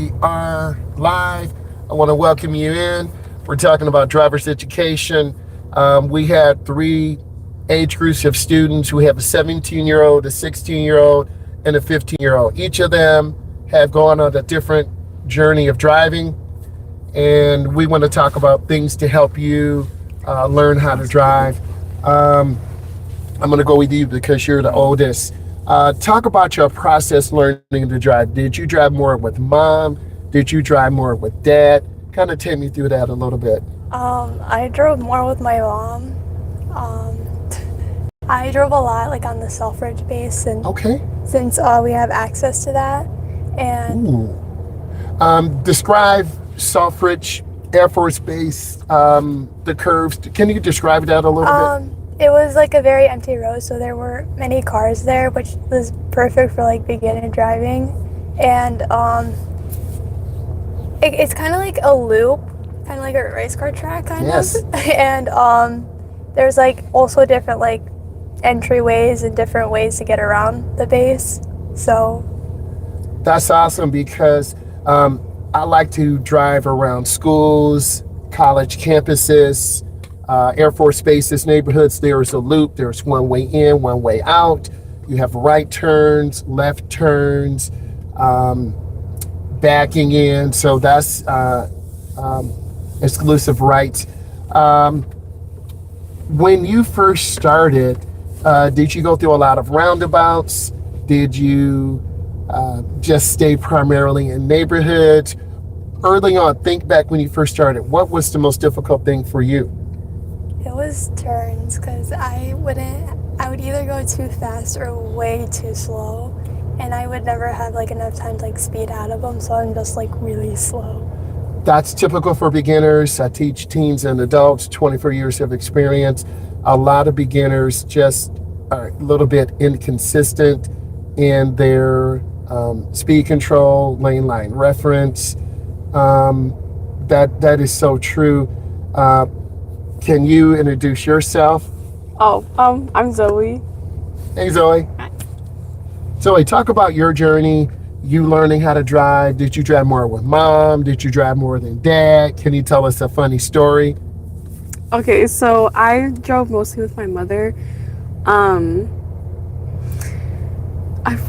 we are live. I want to welcome you in. We're talking about driver's education. We had three age groups of students. We have a 17-year-old, a 16-year-old, and a 15-year-old. Each of them have gone on a different journey of driving, and we want to talk about things to help you learn how to drive. I'm going to go with you because you're the oldest. Talk about your process learning to drive. Did you drive more with mom? Did you drive more with dad? Kind of take me through that a little bit. I drove more with my mom. I drove a lot like on the Selfridge base, and Okay. since we have access to that, and Describe Selfridge Air Force Base, the curves. Can you describe that a little bit? it was like a very empty road, so there were many cars there, which was perfect for like beginner driving. And it's kind of like a loop, kind of like a race car track, kind Yes. of. And there's like also different like entryways and different ways to get around the base. So That's awesome because I like to drive around schools, college campuses, Air Force bases, neighborhoods. There's a loop. There's one way in, one way out. You have right turns, left turns, backing in. So that's exclusive rights. When you first started, did you go through a lot of roundabouts? Did you just stay primarily in neighborhoods? Early on, think back when you first started. What was the most difficult thing for you? it was turns, because I would either go too fast or way too slow, and I would never have like enough time to like speed out of them, so I'm just like really slow. That's typical for beginners. I teach teens and adults, 24 years of experience. A lot of beginners just are a little bit inconsistent in their speed control, lane line reference. That is so true. Can you introduce yourself? I'm Zoe. Hey, Zoe. Zoe, talk about your journey, you learning how to drive. Did you drive more with mom? Did you drive more than dad? Can you tell us a funny story? Okay, so I drove mostly with my mother.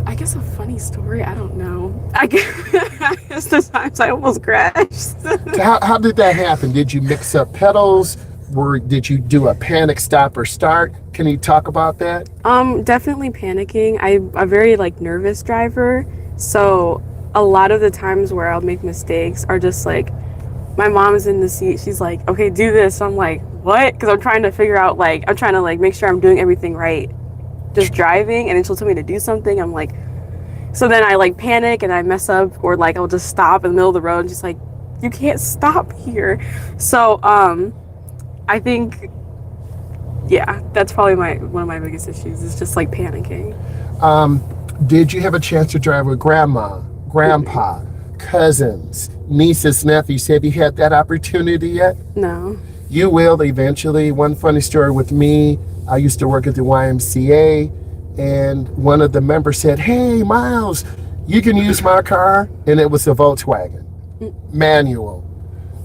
I guess a funny story, I don't know. I guess the times I almost crashed. So how did that happen? Did you mix up pedals? Did you do a panic stop or start? Can you talk about that? Definitely panicking. I'm a very like nervous driver, so a lot of the times where I'll make mistakes are just like my mom's in the seat. She's like, "Okay, do this." So I'm like, "What?" Because I'm trying to figure out I'm trying to like make sure I'm doing everything right, just driving, and then she'll tell me to do something. I'm like, so then I like panic and I mess up, or like I'll just stop in the middle of the road and just like, "You can't stop here." So I think, yeah, that's probably one of my biggest issues is just like panicking. Did you have a chance to drive with grandma, grandpa, cousins, nieces, nephews? Have you had that opportunity yet? No. You will eventually. One funny story with me, I used to work at the YMCA, and one of the members said, "Hey, Myles, you can use my car." And it was a Volkswagen, manual.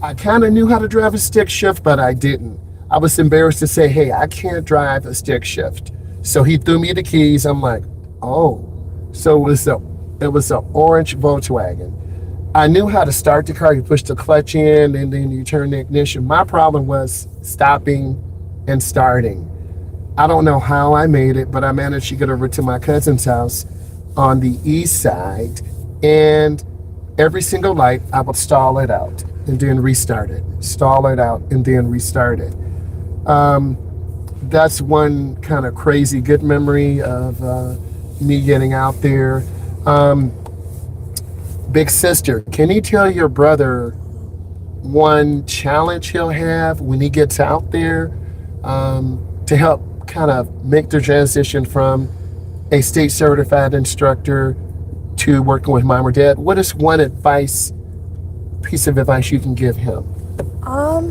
I kind of knew how to drive a stick shift, but I didn't. I was embarrassed to say, "Hey, I can't drive a stick shift." So he threw me the keys. I'm like, "Oh." So it was a orange Volkswagen. I knew how to start the car. You push the clutch in and then you turn the ignition. My problem was stopping and starting. I don't know how I made it, but I managed to get over to my cousin's house on the east side, and every single light, I would stall it out and then restart it. Stall it out and then restart it. That's one kind of crazy good memory of me getting out there. Big sister, can you tell your brother one challenge he'll have when he gets out there to help kind of make the transition from a state certified instructor to working with mom or dad? What is one piece of advice you can give him? I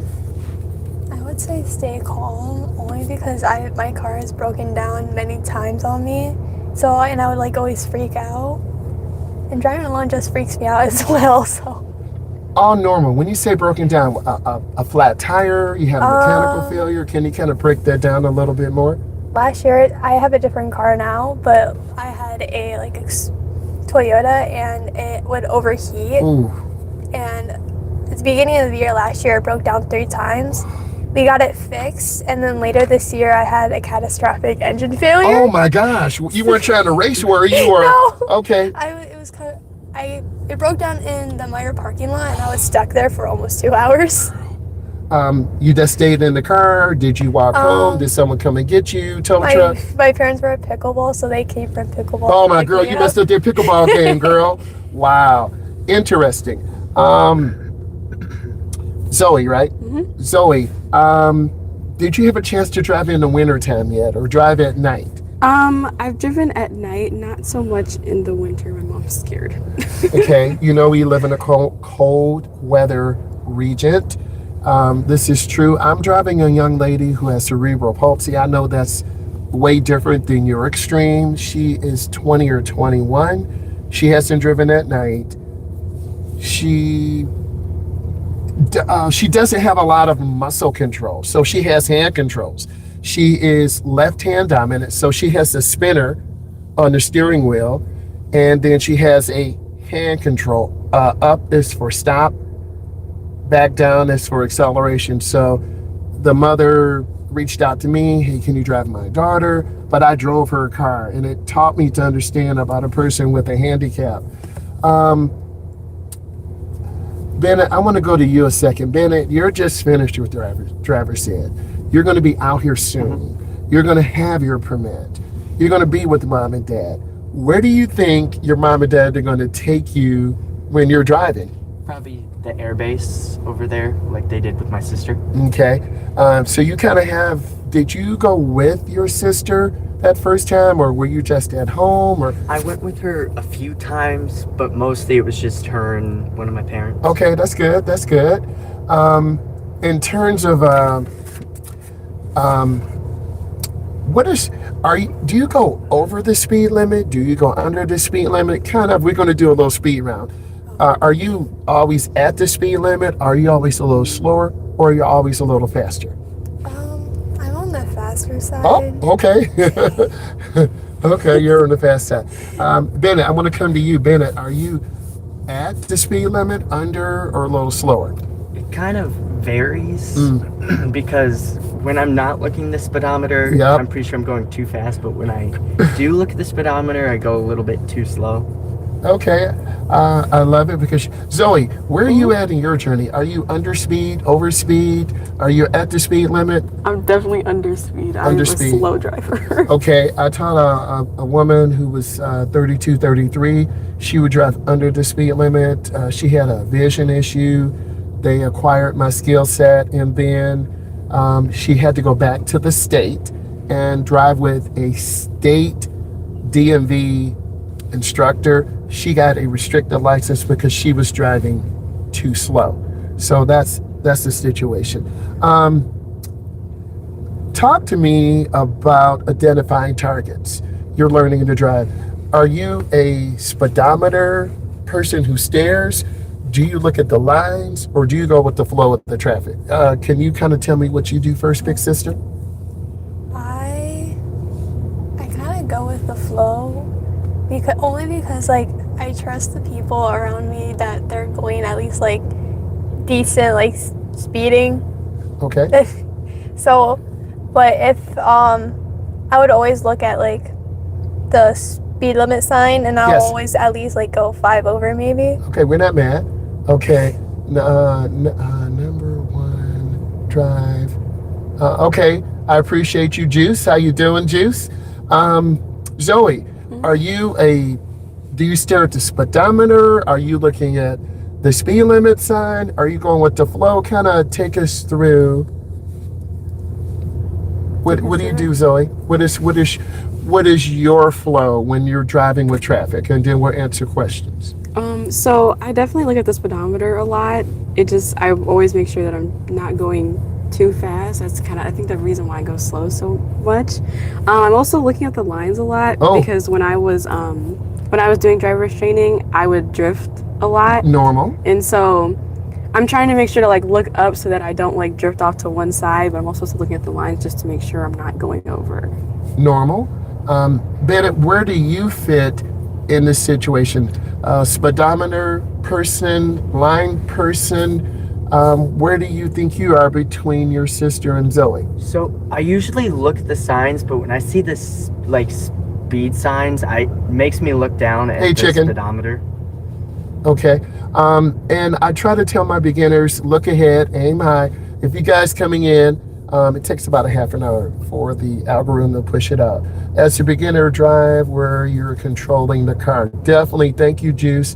would say stay calm, only because my car has broken down many times on me. So, and I would like always freak out. And driving alone just freaks me out as well, so. All normal. When you say broken down, a flat tire, you had a mechanical failure. Can you kind of break that down a little bit more? Last year, I have a different car now, but I had a Toyota, and it would overheat. Ooh. And at the beginning of the year last year, it broke down 3 times. We got it fixed, and then later this year, I had a catastrophic engine failure. Oh my gosh! You weren't trying to race, were you? Or, no. Okay. It broke down in the Meyer parking lot, and I was stuck there for almost 2 hours. You just stayed in the car? Did you walk home? Did someone come and get you? Tow truck? My parents were at pickleball, so they came from pickleball. Oh my girl, you messed up their pickleball game, girl. Wow. Interesting. Zoe, right? Mm-hmm. Zoe, did you have a chance to drive in the wintertime yet, or drive at night? I've driven at night, not so much in the winter. My mom's scared. Okay, you know we live in a cold weather region. This is true. I'm driving a young lady who has cerebral palsy. I know that's way different than your extreme. She is 20 or 21. She hasn't driven at night. She doesn't have a lot of muscle control, so she has hand controls. She is left-hand dominant, so she has a spinner on the steering wheel, and then she has a hand control. Up is for stop, back down is for acceleration. So the mother reached out to me, hey, can you drive my daughter? But I drove her car, and it taught me to understand about a person with a handicap. Bennett, I want to go to you a second. Bennett, you're just finished with driver's ed. You're going to be out here soon. You're going to have your permit. You're going to be with mom and dad. Where do you think your mom and dad are going to take you when you're driving? Probably the air base over there, like they did with my sister. Okay. So you kind of did you go with your sister that first time, or were you just at home? Or I went with her a few times, but mostly it was just her and one of my parents. Okay, that's good. That's good. In terms of do you go over the speed limit? Do you go under the speed limit? We're going to do a little speed round. Are you always at the speed limit? Are you always a little slower, or are you always a little faster? I'm on the faster side. Oh, okay. Okay, you're on the fast side. Bennett, I want to come to you. Bennett, are you at the speed limit, under, or a little slower? It kind of varies because when I'm not looking at the speedometer, Yep. I'm pretty sure I'm going too fast, but when I do look at the speedometer, I go a little bit too slow. Okay, I love it because Zoe, where are you at in your journey? Are you under speed, over speed? Are you at the speed limit? I'm definitely under speed. I'm a slow driver. Okay, I taught a woman who was 32, 33. She would drive under the speed limit. She had a vision issue. They acquired my skill set, and then she had to go back to the state and drive with a state DMV instructor. She got a restricted license because she was driving too slow. So that's the situation. Talk to me about identifying targets. You're learning to drive. Are you a speedometer person who stares? Do you look at the lines, or do you go with the flow of the traffic? Can you kind of tell me what you do first, big sister? I kind of go with the flow, because like I trust the people around me that they're going at least like decent, like speeding. Okay. So, but if I would always look at like the speed limit sign, and I'll Yes. always at least like go 5 over maybe. Okay, we're not mad. Okay, number one, drive. Okay, I appreciate you, Juice. How you doing, Juice? Zoe, do you stare at the speedometer? Are you looking at the speed limit sign? Are you going with the flow? Kind of take us through. What do you do, Zoe? What is your flow when you're driving with traffic? And then we'll answer questions. So I definitely look at the speedometer a lot. I always make sure that I'm not going too fast. That's I think the reason why I go slow so much. I'm also looking at the lines a lot because when I was when I was doing driver's training, I would drift a lot. Normal. And so I'm trying to make sure to like look up so that I don't like drift off to one side, but I'm also looking at the lines just to make sure I'm not going over. Normal. Bennett, where do you fit in this situation? Speedometer person, line person? Where do you think you are between your sister and Zoe? So I usually look at the signs, but when I see this like speed signs, it makes me look down at the speedometer. Okay. And I try to tell my beginners, look ahead, aim high. If you guys coming in, it takes about a half an hour for the algorithm to push it out. As a beginner drive where you're controlling the car. Definitely. Thank you, Juice.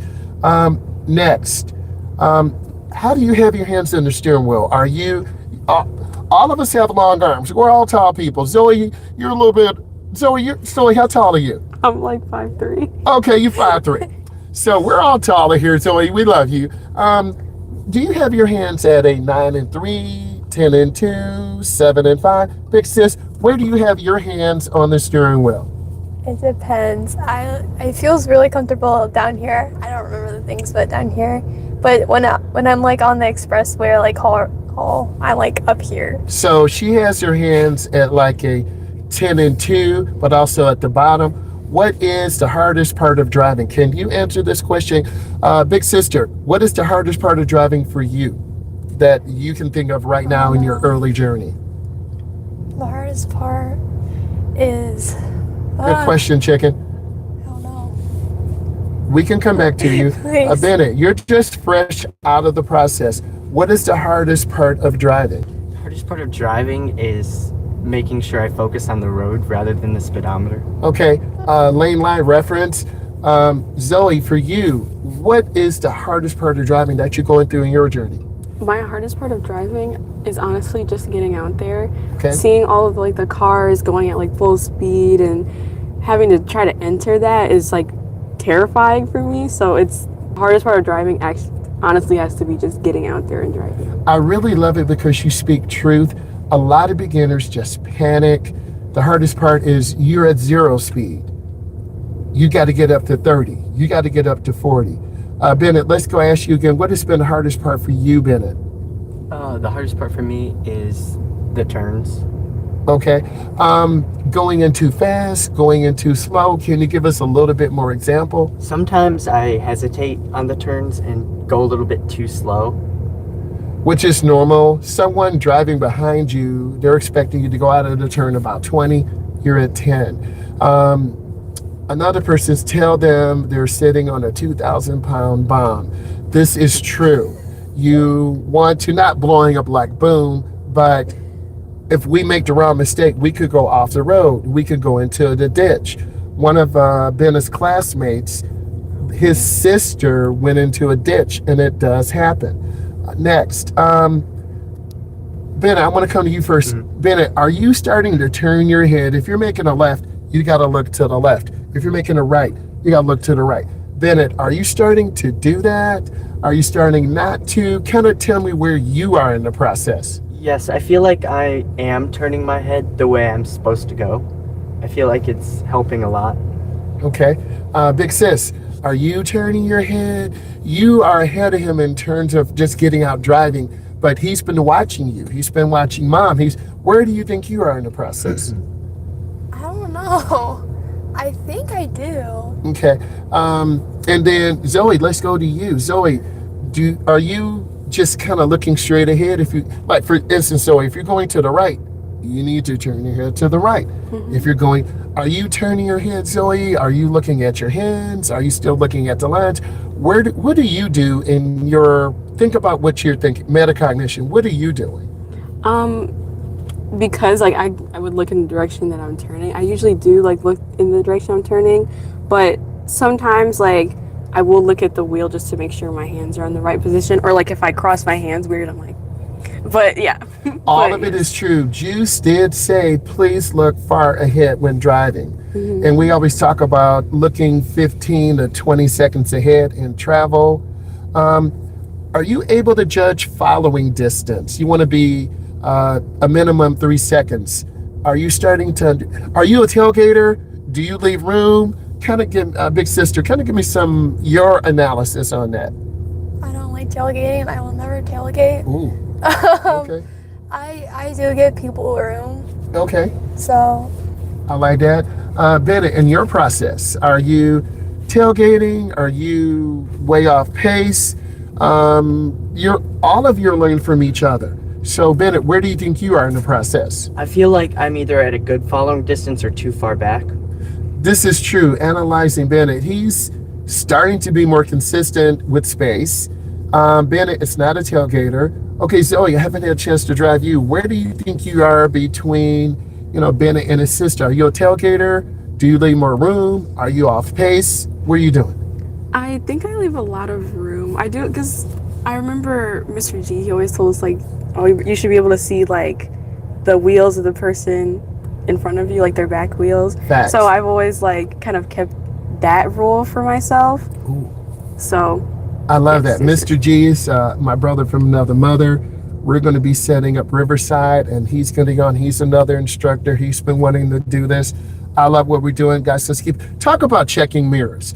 Next. How do you have your hands on the steering wheel? Are you, all of us have long arms. We're all tall people. Zoe, you're a little bit, Zoe, how tall are you? I'm like 5'3". Okay, you're 5'3". So we're all taller here, Zoe. We love you. Do you have your hands at a 9 and 3, 10 and 2, 7 and 5? Big sis, where do you have your hands on the steering wheel? It depends. I feels really comfortable down here. I don't remember the things, but down here. But when I'm like on the expressway, like haul, I'm like up here. So she has her hands at like a 10 and 2, but also at the bottom. What is the hardest part of driving? Can you answer this question? Big sister, what is the hardest part of driving for you that you can think of right now in your early journey? The hardest part is... Good question, chicken. I don't know. We can come back to you. Bennett, you're just fresh out of the process. What is the hardest part of driving? The hardest part of driving is making sure I focus on the road rather than the speedometer. Okay, lane line reference. Zoe, for you, what is the hardest part of driving that you're going through in your journey? My hardest part of driving is honestly just getting out there, Okay. seeing all of like the cars going at like full speed and having to try to enter that is like terrifying for me. So it's the hardest part of driving honestly has to be just getting out there and driving. I really love it because you speak truth. A lot of beginners just panic. The hardest part is you're at 0 speed. You got to get up to 30. You got to get up to 40. Bennett, let's go ask you again. What has been the hardest part for you, Bennett? The hardest part for me is the turns. Okay. Going in too fast, going in too slow. Can you give us a little bit more example? Sometimes I hesitate on the turns and go a little bit too slow. Which is normal. Someone driving behind you, they're expecting you to go out of the turn about 20. You're at 10. Another person's tell them they're sitting on a 2,000-pound bomb. This is true. You want to not blowing up like boom, but if we make the wrong mistake, we could go off the road. We could go into the ditch. One of Bennett's classmates, his sister went into a ditch, and it does happen. Next, Bennett, I want to come to you first. Bennett, are you starting to turn your head? If you're making a left, you got to look to the left. If you're making a right, you got to look to the right. Bennett, are you starting to do that? Are you starting not to? Kind of tell me where you are in the process. Yes, I feel like I am turning my head the way I'm supposed to go. I feel like it's helping a lot. Okay. Big sis, are you turning your head? You are ahead of him in terms of just getting out driving, but he's been watching you. He's been watching mom. Where do you think you are in the process? I don't know. I think I do. Okay. And then Zoe, let's go to you. Zoe, are you just kind of looking straight ahead? If you, like for instance, Zoe, if you're going to the right, you need to turn your head to the right. If you're going, are you turning your head, Zoe? Are you looking at your hands? Are you still looking at the lines? What do you do in your, think about what you're thinking, metacognition, what are you doing? Because like I would look in the direction that I'm turning. I usually do like look in the direction I'm turning, but sometimes like I will look at the wheel just to make sure my hands are in the right position, or like if I cross my hands weird, I'm like, but yeah. All of it is true. Juice did say, please look far ahead when driving. And we always talk about looking 15 to 20 seconds ahead in travel. Are you able to judge following distance? You want to be a minimum 3 seconds. Are you a tailgater? Do you leave room? kind of give big sister, kind of give me your analysis on that. I don't like tailgating. I will never tailgate. Ooh. Okay. I do give people room. Okay. So. I like that. Bennett, in your process, are you tailgating? Are you way off pace? All of you are learning from each other. So Bennett, where do you think you are in the process? I feel like I'm either at a good following distance or too far back. This is true. Analyzing Bennett, he's starting to be more consistent with space. Bennett is not a tailgater. Okay, Zoe, I haven't had a chance to drive you. Where do you think you are between, Bennett and his sister? Are you a tailgater? Do you leave more room? Are you off pace? What are you doing? I think I leave a lot of room. I do, because I remember Mr. G, he always told us, like, oh, you should be able to see, like, the wheels of the person in front of you, like their back wheels. Facts. So I've always, like, kind of kept that rule for myself. Ooh. So I love that. Mr. G is my brother from another mother. We're going to be setting up Riverside, and he's going to go on. He's another instructor. He's been wanting to do this. I love what we're doing, guys. Let's talk about checking mirrors.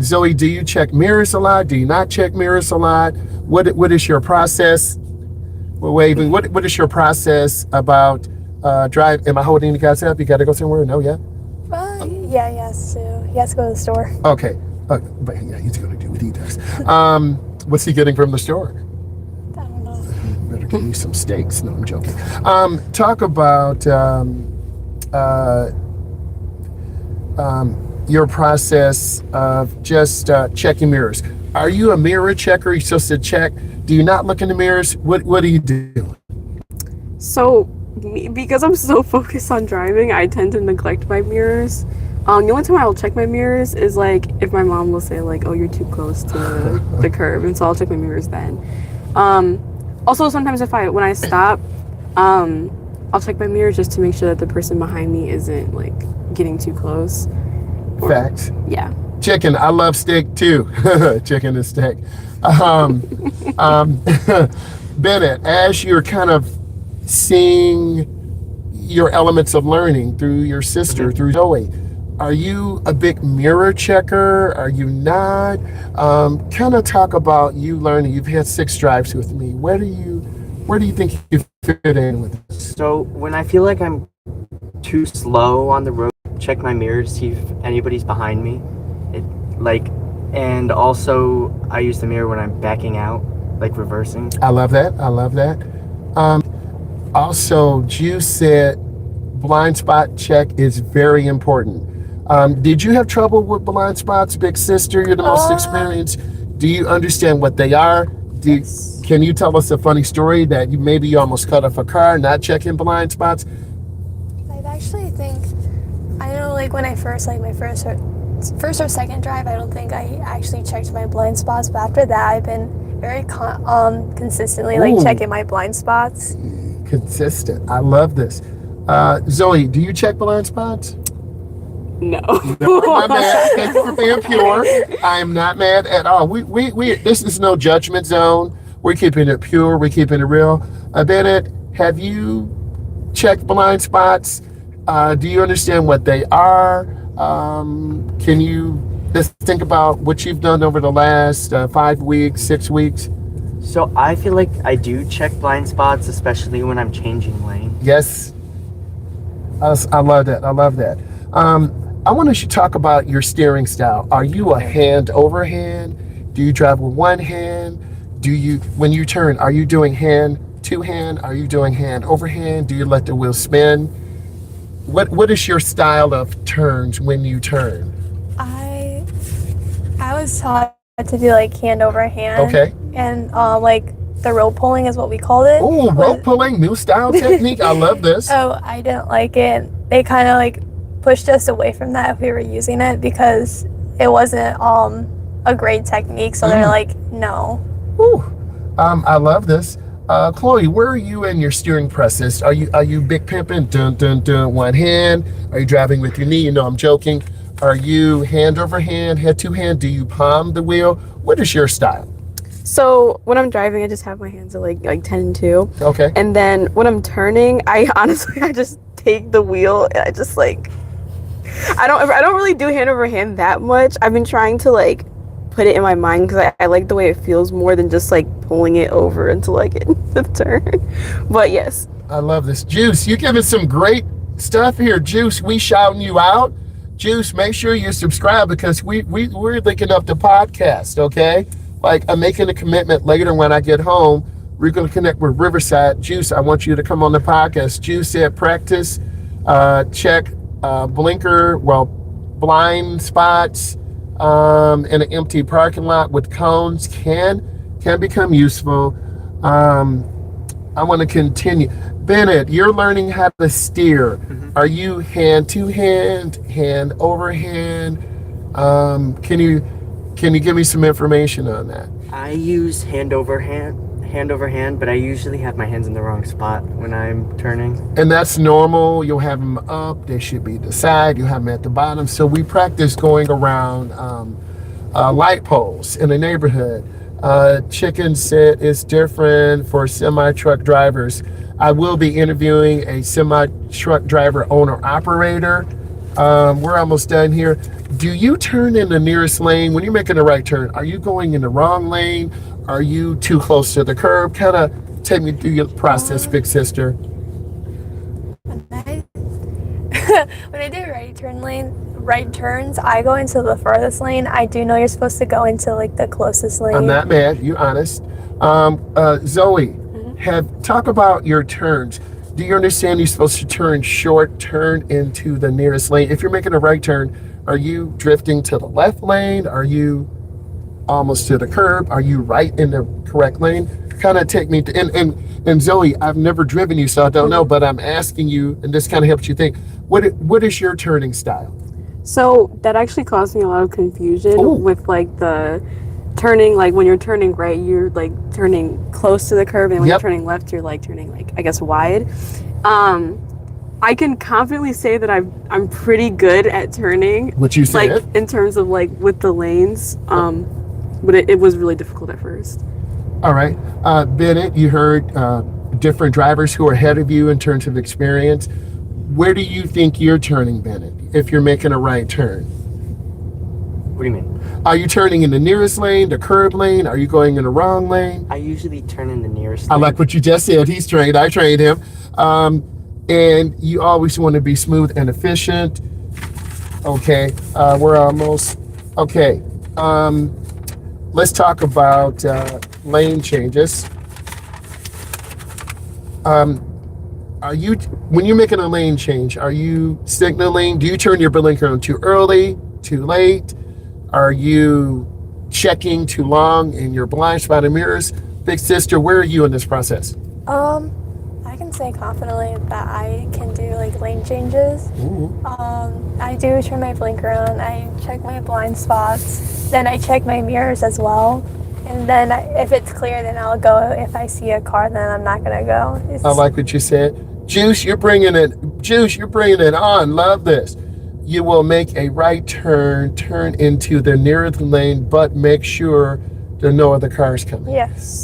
Zoe, do you check mirrors a lot? Do you not check mirrors a lot? What is your process? We're waving. What is your process about drive? Am I holding you guys up? You got to go somewhere? No, yeah. Yeah, he has to go to the store. Okay. But yeah, he's going to do what he does. What's he getting from the store? I don't know. Better give me some steaks. No, I'm joking. Talk about your process of just checking mirrors. Are you a mirror checker? Are you supposed to check? Do you not look in the mirrors? What do you do? So, because I'm so focused on driving, I tend to neglect my mirrors. The only time I'll check my mirrors is like if my mom will say like, "Oh, you're too close to the curb," and so I'll check my mirrors then. Also, sometimes when I stop, I'll check my mirrors just to make sure that the person behind me isn't like getting too close. Facts. Yeah. Chicken. I love steak too. Chicken and steak. Bennett, as you're kind of seeing your elements of learning through your sister, through Zoe, are you a big mirror checker? Are you not? Kind of talk about you learning. You've had 6 drives with me. Where do you think you fit in with this? So when I feel like I'm too slow on the road, check my mirror to see if anybody's behind me. And also I use the mirror when I'm backing out, like reversing. I love that. Also, Juice said blind spot check is very important. Did you have trouble with blind spots, big sister? You're the most experienced. Do you understand what they are? Can you tell us a funny story that you almost cut off a car not checking blind spots? I actually think, I know like when I first, like my first or second drive, I don't think I actually checked my blind spots, but after that I've been very consistently like checking my blind spots. Consistent. I love this. Zoe, do you check blind spots? No. No, I'm mad. Thank you for being pure. I am not mad at all. We this is no judgment zone. We're keeping it pure. We're keeping it real. Bennett, have you checked blind spots? Do you understand what they are? Can you just think about what you've done over the last 5 weeks, 6 weeks? So I feel like I do check blind spots, especially when I'm changing lane. Yes. I love that. I want to talk about your steering style. Are you a hand over hand? Do you drive with one hand? When you turn, are you doing hand to hand? Are you doing hand over hand? Do you let the wheel spin? What is your style of turns when you turn? I was taught to do like hand over hand. Okay. And like the rope pulling is what we called it. Oh, rope pulling, new style technique. I love this. Oh, I didn't like it. They kind of like pushed us away from that if we were using it because it wasn't a great technique. So they're like, no. Ooh. I love this. Chloe, where are you in your steering process? Are you big pimping? Dun dun dun. One hand. Are you driving with your knee? You know I'm joking. Are you hand over hand, head to hand? Do you palm the wheel? What is your style? So when I'm driving, I just have my hands at like 10 and 2. Okay. And then when I'm turning, I just take the wheel and I just like I don't really do hand over hand that much. I've been trying to like put it in my mind because I like the way it feels more than just like pulling it over until I get into the turn. But yes. I love this. Juice, you giving some great stuff here. Juice, we shouting you out. Juice, make sure you subscribe because we're linking up the podcast, okay? Like, I'm making a commitment later when I get home. We're going to connect with Riverside. Juice, I want you to come on the podcast. Juice said practice, check blind spots in an empty parking lot with cones can become useful. I want to continue. Bennett, you're learning how to steer. Are you hand to hand, hand over hand? Can you give me some information on that? I use hand over hand, but I usually have my hands in the wrong spot when I'm turning. And that's normal. You'll have them up. They should be the side. You have them at the bottom. So we practice going around light poles in the neighborhood. Chicken said it's different for semi-truck drivers. I will be interviewing a semi-truck driver owner-operator. We're almost done here. Do you turn in the nearest lane? When you're making a right turn, are you going in the wrong lane? Are you too close to the curb? Kind of take me through your process, big sister. When I do right turns, I go into the farthest lane. I do know you're supposed to go into like the closest lane. I'm not mad. You honest. Zoe, talk about your turns. Do you understand you're supposed to turn into the nearest lane? If you're making a right turn, are you drifting to the left lane? Are you almost to the curb? Are you right in the correct lane? Kind of take me to, and Zoe, I've never driven you, so I don't know, but I'm asking you, and this kind of helps you think. What is your turning style? So that actually caused me a lot of confusion with like the turning, like when you're turning right, you're like turning close to the curb, and when you're turning left, you're like turning like, I guess, wide. I can confidently say that I'm pretty good at turning. What you said? Like in terms of like with the lanes, but it was really difficult at first. All right. Bennett, you heard different drivers who are ahead of you in terms of experience. Where do you think you're turning, Bennett, if you're making a right turn? What do you mean? Are you turning in the nearest lane, the curb lane? Are you going in the wrong lane? I usually turn in the nearest I lane. like what you just said. He's trained. I trained him. And you always want to be smooth and efficient. Okay. We're almost. Okay. Let's talk about lane changes. Are you, when you're making a lane change, are you signaling? Do you turn your blinker on too early, too late? Are you checking too long in your blind spot and mirrors? Big sister, where are you in this process? I can say confidently that I can do like lane changes. Ooh. I do turn my blinker on. I check my blind spots. Then I check my mirrors as well. And then if it's clear, then I'll go. If I see a car, then I'm not gonna go. I like what you said. Juice, you're bringing it. Juice, you're bringing it on. Love this. You will make a right turn into the nearest lane, but make sure there are no other cars coming. Yes.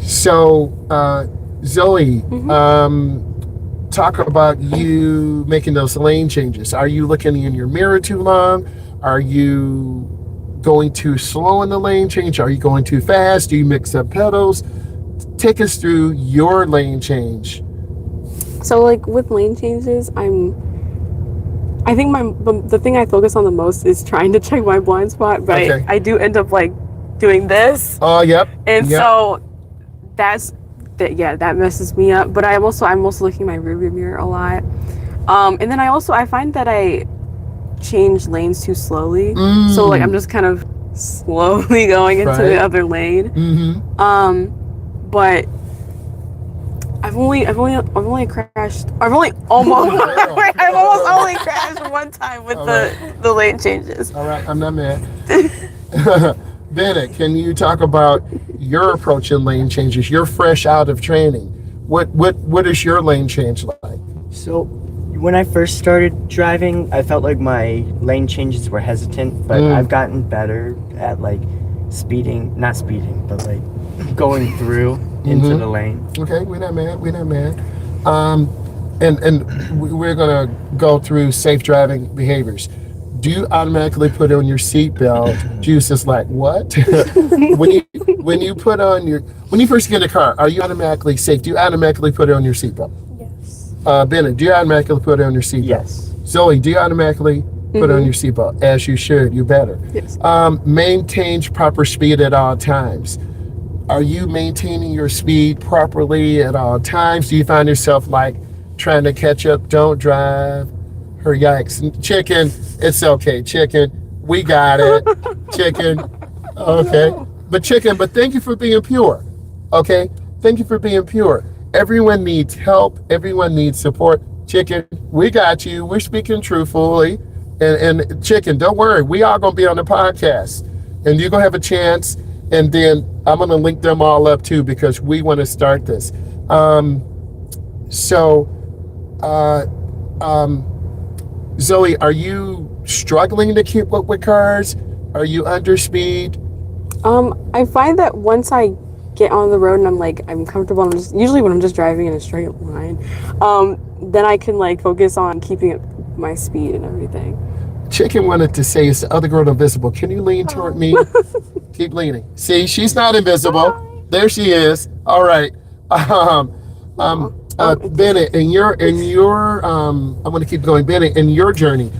So, Zoe, talk about you making those lane changes. Are you looking in your mirror too long? Are you going too slow in the lane change? Are you going too fast? Do you mix up pedals? Take us through your lane change. So like with lane changes, I think the thing I focus on the most is trying to check my blind spot, but Okay. I do end up like doing this. Oh, yep. And yep. so that messes me up. But I'm also looking in my rearview mirror a lot. And then I find that I change lanes too slowly. So like I'm just kind of slowly going into the other lane. But I've only crashed. I've almost only crashed one time with the lane changes. All right, I'm not mad. Bennett, can you talk about your approach in lane changes? You're fresh out of training. What is your lane change like? So when I first started driving, I felt like my lane changes were hesitant, but I've gotten better at like not speeding, but like going through into the lane. Okay, we're not mad. we're gonna go through safe driving behaviors. Do you automatically put on your seatbelt? Juice is like, what? when you put on your when you first get in a car, are you automatically safe? Do you automatically put on your seatbelt? Yes. Bennett, do you automatically put on your seatbelt? Yes. Zoe, do you automatically put on your seatbelt? As you should, you better. Yes. Maintain proper speed at all times. Are you maintaining your speed properly at all times? Do you find yourself like trying to catch up? Don't drive. Her yikes. Chicken, it's okay. Chicken, we got it. Chicken, okay. But chicken, but thank you for being pure. Okay? Thank you for being pure. Everyone needs help. Everyone needs support. Chicken, we got you. We're speaking truthfully. And chicken, don't worry. We all going to be on the podcast. And you're going to have a chance. And then I'm going to link them all up too because we want to start this. Zoe, are you struggling to keep up with cars? Are you under speed? I find that once I get on the road and I'm comfortable, and usually when I'm just driving in a straight line, then I can focus on keeping my speed and everything. Chicken wanted to say, is the other girl invisible? Can you lean toward me? Keep leaning. See, she's not invisible. There she is. All right. Bennett, in your I'm going to keep going. Bennett, in your journey,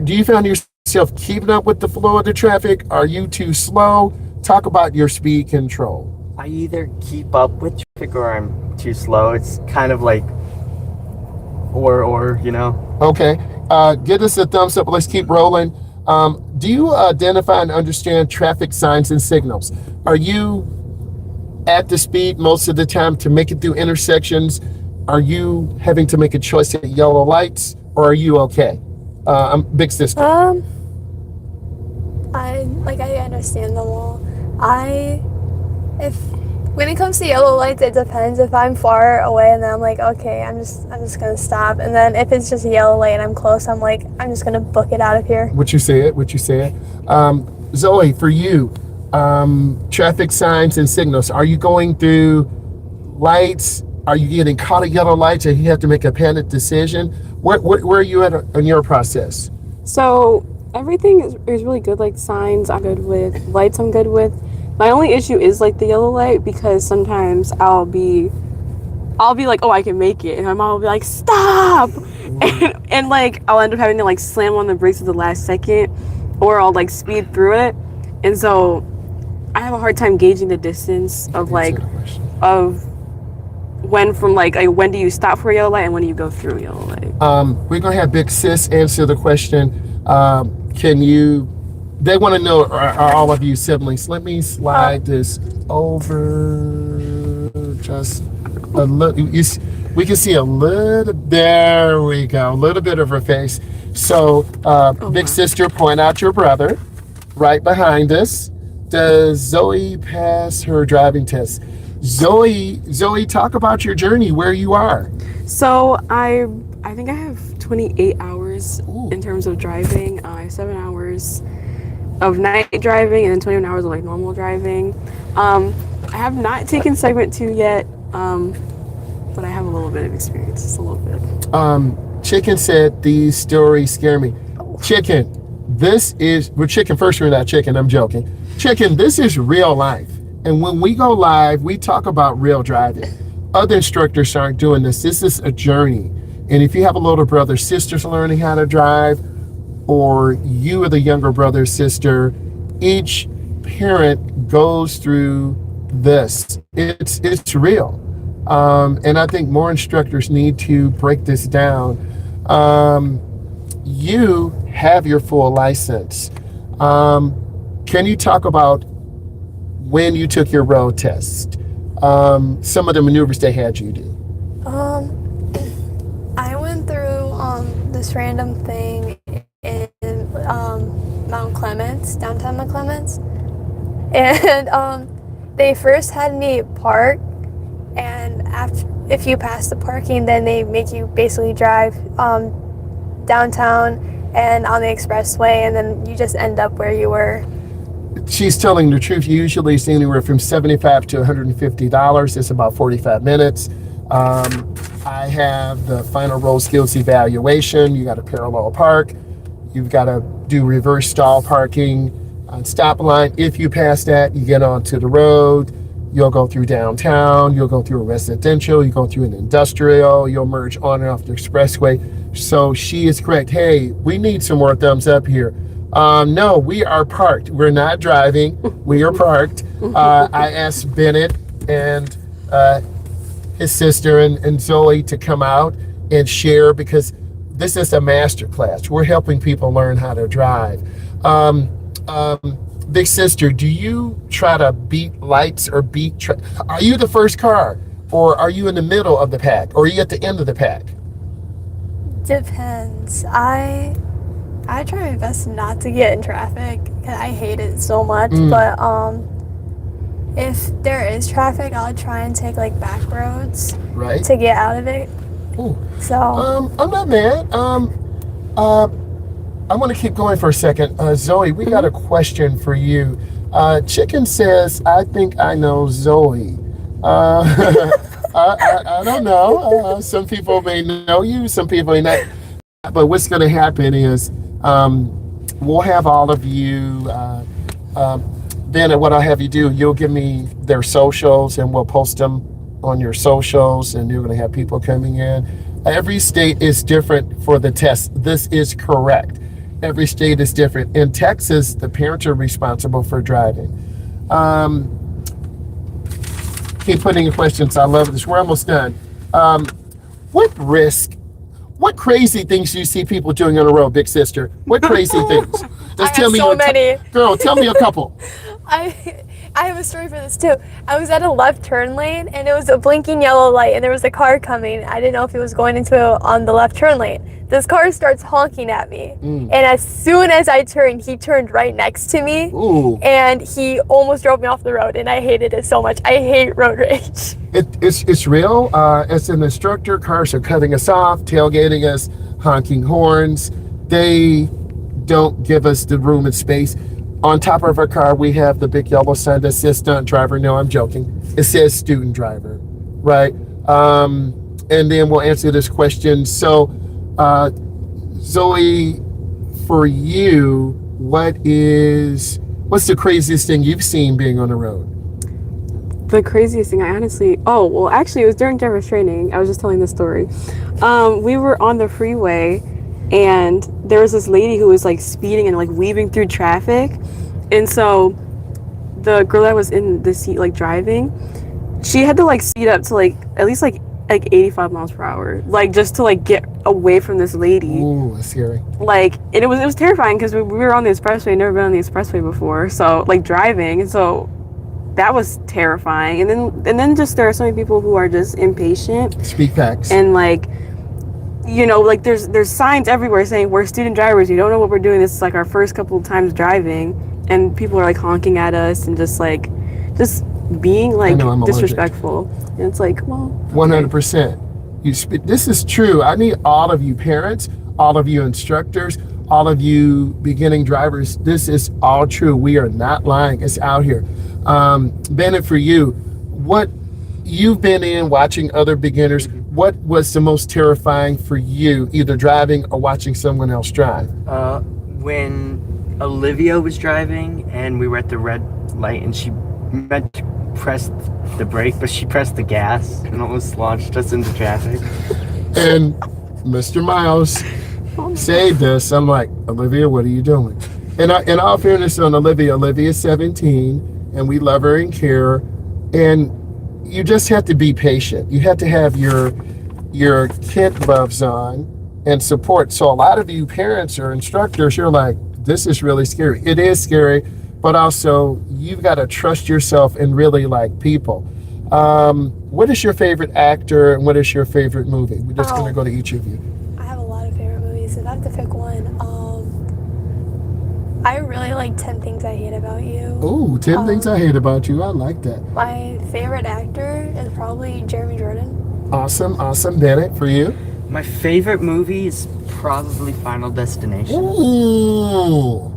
do you find yourself keeping up with the flow of the traffic? Are you too slow? Talk about your speed control. I either keep up with traffic or I'm too slow. It's kind of like or, you know. Okay. Give us a thumbs up. Let's keep rolling. Do you identify and understand traffic signs and signals? Are you at the speed most of the time to make it through intersections? Are you having to make a choice at yellow lights, or are you okay? I'm big sister. I understand them all. When it comes to yellow lights, it depends. If I'm far away and then I'm like, okay, I'm just gonna stop. And then if it's just a yellow light and I'm close, I'm like, I'm just gonna book it out of here. What you said. Zoe, for you, traffic signs and signals. Are you going through lights? Are you getting caught at yellow lights and you have to make a panic decision? Where are you at in your process? So everything is really good. Like signs I'm good with, lights I'm good with. My only issue is the yellow light, because sometimes I'll be like, oh, I can make it, and my mom will be like, stop, and I'll end up having to slam on the brakes at the last second, or I'll speed through it, and so I have a hard time gauging the distance of when when do you stop for a yellow light and when do you go through a yellow light. We're gonna have Big Sis answer the question. They want to know, are all of you siblings? Let me slide this over just a little. We can see a little, there we go, a little bit of her face. So, big sister, point out your brother right behind us. Does Zoe pass her driving test? Zoe, talk about your journey, where you are. So I think I have 28 hours in terms of driving. I have 7 hours of night driving and then 21 hours of normal driving. I have not taken segment 2 yet, but I have a little bit of experience, just a little bit. Chicken said these stories scare me. Chicken, we're chicken first, we're not chicken, I'm joking. Chicken, this is real life. And when we go live, we talk about real driving. Other instructors aren't doing this. This is a journey. And if you have a little brother, sisters learning how to drive, or you are the younger brother, sister, each parent goes through this. It's real. And I think more instructors need to break this down. You have your full license. Can you talk about when you took your road test? Some of the maneuvers they had you do. I went through this random thing in Mount Clements, downtown Mount Clements, and they first had me park, and if you pass the parking, then they make you basically drive downtown and on the expressway, and then you just end up where you were. She's telling the truth. Usually it's anywhere from $75 to $150. It's about 45 minutes. I have the final road skills evaluation. You got to parallel park. You've got to do reverse stall parking on stop line. If you pass that, you get onto the road. You'll go through downtown. You'll go through a residential. You go through an industrial. You'll merge on and off the expressway. So she is correct. Hey, we need some more thumbs up here. No, we are parked. We're not driving. We are parked. I asked Bennett and his sister and Zoe to come out and share, because this is a master class. We're helping people learn how to drive. Big sister, do you try to beat lights or are you the first car, or are you in the middle of the pack, or are you at the end of the pack? Depends. I try my best not to get in traffic, 'cause I hate it so much. But if there is traffic, I'll try and take like back roads Right. to get out of it. Ooh. So I'm not mad. I want to keep going for a second. Zoe, we got a question for you. Chicken says, I think I know Zoe. I don't know. Some people may know you, some people may not. But what's going to happen is we'll have all of you. Then what I'll have you do, you'll give me their socials and we'll post them on your socials, and you're going to have people coming in. Every state is different for the test. This is correct. Every state is different. In Texas, the parents are responsible for driving. Keep putting in questions. I love this. We're almost done. What crazy things do you see people doing on the road, big sister? What crazy things? Just I have so many. Girl, tell me a couple. I have a story for this too. I was at a left turn lane and it was a blinking yellow light and there was a car coming. I didn't know if he was going on the left turn lane. This car starts honking at me. And as soon as I turned, he turned right next to me. Ooh. And he almost drove me off the road, and I hated it so much. I hate road rage. It's real. As an instructor, cars are cutting us off, tailgating us, honking horns. They don't give us the room and space. On top of our car, we have the big yellow sign that says stunt driver. No, I'm joking. It says student driver, right? And then we'll answer this question. So, Zoe, for you, what's the craziest thing you've seen being on the road? The craziest thing, actually, it was during driver's training. I was just telling this story. We were on the freeway, and there was this lady who was like speeding and like weaving through traffic. And so the girl that was in the seat, like driving, she had to like speed up to like at least like 85 miles per hour, like just to like get away from this lady. Ooh, that's scary. Like, and it was terrifying because we were on the expressway, never been on the expressway before. So like driving, and so that was terrifying. And then just there are so many people who are just impatient. Speak facts. And like, you know, like there's signs everywhere saying we're student drivers. You don't know what we're doing. This is like our first couple of times driving, and people are like honking at us and just being like disrespectful. And it's like, well, 100%. This is true. I need all of you parents, all of you instructors, all of you beginning drivers. This is all true. We are not lying. It's out here. Bennett, for you, what you've been in watching other beginners, what was the most terrifying for you, either driving or watching someone else drive? When Olivia was driving and we were at the red light and she meant to press the brake, but she pressed the gas and almost launched us into traffic. And Mr. Myles saved us. I'm like, Olivia, what are you doing? And in all fairness on Olivia's 17, and we love her and care. And you just have to be patient. You have to have your kid gloves on and support. So a lot of you parents or instructors, you're like, this is really scary. It is scary, but also you've got to trust yourself and really like people. What is your favorite actor and what is your favorite movie? We're just going to go to each of you. I have a lot of favorite movies. If I have to pick one, I really like 10 Things I Hate About You. Ooh, 10 Things I Hate About You. I like that. My favorite actor is probably Jeremy Jordan. Awesome. Bennett, for you? My favorite movie is probably Final Destination. Ooh.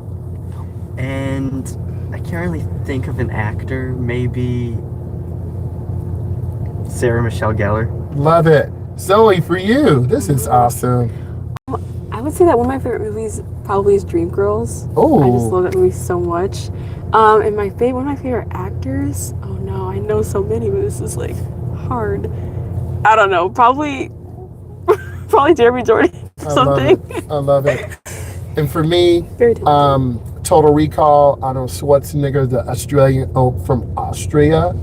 And I can't really think of an actor. Maybe Sarah Michelle Gellar. Love it. Zoe, for you, this is awesome. I would say that one of my favorite movies probably is Dreamgirls. Oh. I just love that movie so much. And one of my favorite actors. Oh no, I know so many, but this is like hard. I don't know. Probably Jeremy Jordan. Something. I love it. And for me, Very tempting. Total Recall, Arnold Schwarzenegger, the Australian from Austria.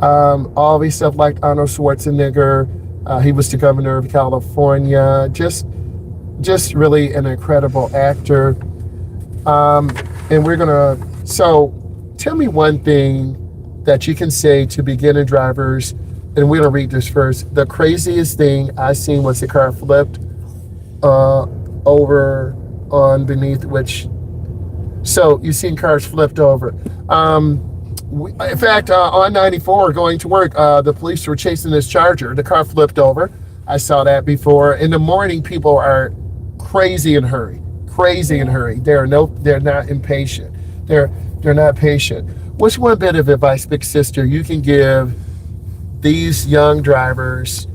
Always stuff like Arnold Schwarzenegger. He was the governor of California. Just really an incredible actor. And we're gonna. So, tell me one thing that you can say to beginner drivers. And we're gonna read this first. The craziest thing I seen was the car flipped over on beneath which. So you've seen cars flipped over. In fact, on I-94 going to work, the police were chasing this Charger. The car flipped over. I saw that before. In the morning, people are crazy in a hurry. They're not impatient. They're not patient. What's one bit of advice, big sister, you can give these young drivers?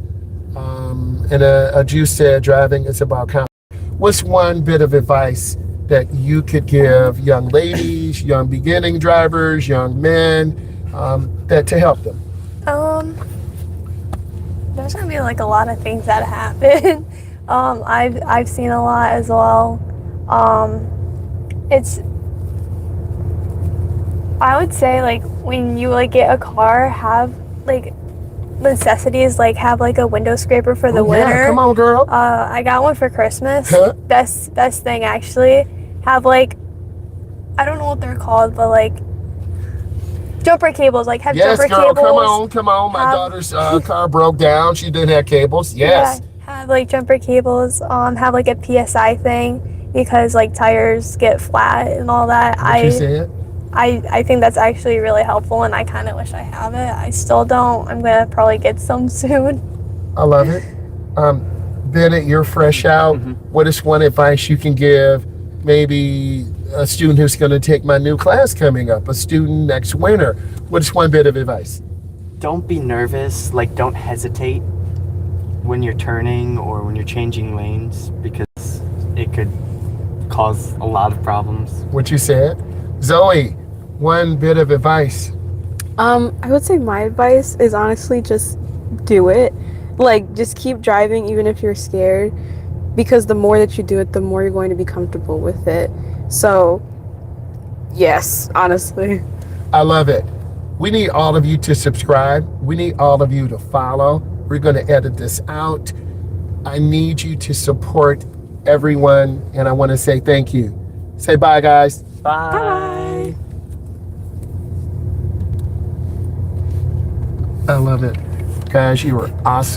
And as you said, driving is about confidence. What's one bit of advice that you could give young ladies, young beginning drivers, young men, that to help them? There's gonna be like a lot of things that happen. I've seen a lot as well. I would say like when you like get a car, have like necessities, like have like a window scraper for the winter. Yeah, come on, girl. I got one for Christmas. Huh? Best thing actually. Have like, I don't know what they're called, but like jumper cables. Like have Yes, jumper girl, cables. come on. My daughter's car broke down. She didn't have cables. Yes. Yeah, have like jumper cables. Have like a PSI thing because like tires get flat and all that. What you said? I think that's actually really helpful, and I kind of wish I have it. I still don't. I'm gonna probably get some soon. I love it. Bennett, you're fresh out. Mm-hmm. What is one advice you can give maybe a student who's going to take my new class coming up, a student next winter? What is one bit of advice? Don't be nervous. Like, don't hesitate when you're turning or when you're changing lanes, because it could cause a lot of problems. What you said? Zoe, one bit of advice. I would say my advice is honestly just do it. Like, just keep driving even if you're scared, because the more that you do it, the more you're going to be comfortable with it. So, yes, honestly. I love it. We need all of you to subscribe. We need all of you to follow. We're going to edit this out. I need you to support everyone, and I want to say thank you. Say bye, guys. Bye. I love it. Guys, you were awesome.